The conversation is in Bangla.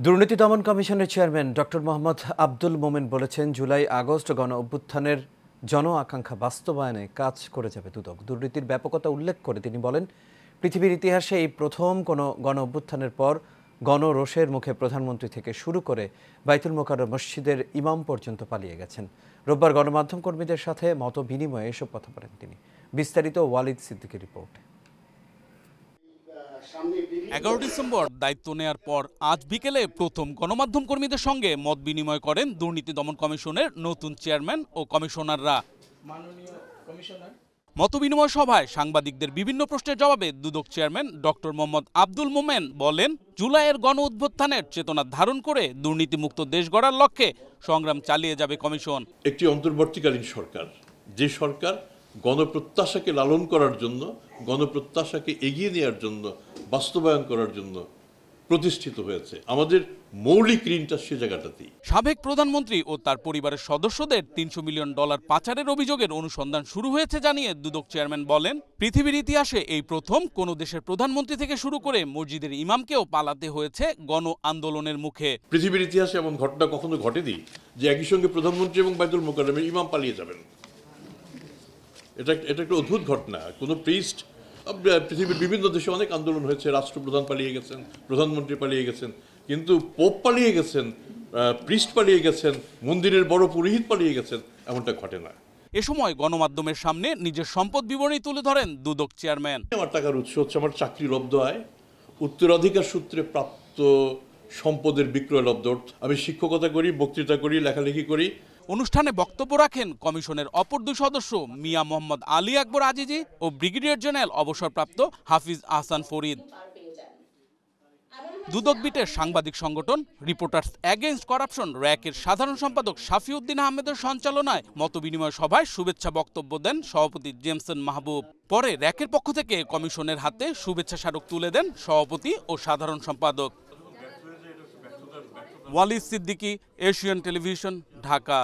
দুর্নীতি দমন কমিশনের চেয়ারম্যান ডক্টর মোহাম্মদ আব্দুল মোমেন বলেছেন, জুলাই আগস্ট গণ অভ্যুত্থানের জন আকাঙ্ক্ষা বাস্তবায়নে কাজ করে যাবে দুদক। দুর্নীতির ব্যাপকতা উল্লেখ করে তিনি বলেন, পৃথিবীর ইতিহাসে এই প্রথম কোনো গণ অভ্যুত্থানের পর গণরোষের মুখে প্রধানমন্ত্রী থেকে শুরু করে বাইতুল মোকাররম মসজিদের ইমাম পর্যন্ত পালিয়ে গেছেন। রোববার গণমাধ্যম কর্মীদের সাথে মত বিনিময়ে এসব কথা বলেন তিনি। বিস্তারিত ওয়ালিদ সিদ্দিকীর রিপোর্ট। 11 ডিসেম্বর দায়িত্ব নেয়ার পর আজ বিকেলে প্রথম গণমাধ্যম কর্মীদের সঙ্গে মত বিনিময় করেন দুর্নীতি দমন কমিশনের নতুন চেয়ারম্যান ও কমিশনাররা। মত বিনিময় সভায় সাংবাদিকদের বিভিন্ন প্রশ্নের জবাবে দুদক চেয়ারম্যান ডক্টর মোহাম্মদ আব্দুল মোমেন বলেন, জুলাইয়ের গণ অভ্যুত্থানের চেতনা ধারণ করে দুর্নীতিমুক্ত দেশ গড়ার লক্ষ্যে সংগ্রাম চালিয়ে যাবে কমিশন। একটি অন্তর্বর্তীকালীন সরকার, যে সরকার গণপ্রত্যাশাকে লালন করার জন্য, গণপ্রত্যাশাকে এগিয়ে নেওয়ার জন্য, বাস্তবায়ন করার জন্য প্রতিষ্ঠিত হয়েছে। আমাদের মৌলিক ঋণটা সে জায়গাটাতেই। সাবেক প্রধানমন্ত্রী ও তার পরিবারের সদস্যদের $300 মিলিয়ন পাচারের অভিযোগের অনুসন্ধান শুরু হয়েছে জানিয়ে দুদক চেয়ারম্যান বলেন, পৃথিবীর ইতিহাসে এই প্রথম কোনো দেশের প্রধানমন্ত্রী থেকে শুরু করে মসজিদের ইমামকেও পালাতে হয়েছে গণ আন্দোলনের মুখে। পৃথিবীর ইতিহাসে এমন ঘটনা কখনো ঘটেনি যে একই সঙ্গে প্রধানমন্ত্রী এবং বাইতুল মোকাররমের ইমাম পালিয়ে যাবেন। এটা একটা অদ্ভুত ঘটনা। কোনো প্রিস্ট, পৃথিবীর বিভিন্ন দেশে অনেক আন্দোলন হয়েছে, রাষ্ট্রপ্রধান পালিয়ে গেছেন, প্রধানমন্ত্রী পালিয়ে গেছেন, কিন্তু পোপ পালিয়ে গেছেন, প্রিস্ট পালিয়ে গেছেন, মন্দিরের বড় পুরোহিত পালিয়ে গেছেন, এমনটা ঘটে না। এ সময় গণমাধ্যমের সামনে নিজের সম্পদ বিবরণী তুলে ধরেন দুদক চেয়ারম্যান। আমার টাকার উৎস হচ্ছে আমার চাকরি লব্ধ আয়, উত্তরাধিকার সূত্রে প্রাপ্ত সম্পদের বিক্রয় লব্ধ। আমি শিক্ষকতা করি, বক্তৃতা করি, লেখালেখি করি। অনুষ্ঠানে বক্তব্য রাখেন কমিশনের অপর দুই সদস্য মিয়া মোহাম্মদ আলী আকবর আজিজি ও ব্রিগেডিয়ার জেনারেল অবসরপ্রাপ্ত হাফিজ আহসান ফরিদ। দুদক বিটের সাংবাদিক সংগঠন রিপোর্টার্স এগেইনস্ট করাপশন র্যাকের সাধারণ সম্পাদক শাফিউদ্দিন আহমেদের সঞ্চালনায় মতবিনিময় সভায় শুভেচ্ছা বক্তব্য দেন সভাপতি জেমসন মাহবুব। পরে র্যাকের পক্ষ থেকে কমিশনের হাতে শুভেচ্ছা স্মারক তুলে দেন সভাপতি ও সাধারণ সম্পাদক। Walid Siddiqui, Asian television, Dhaka.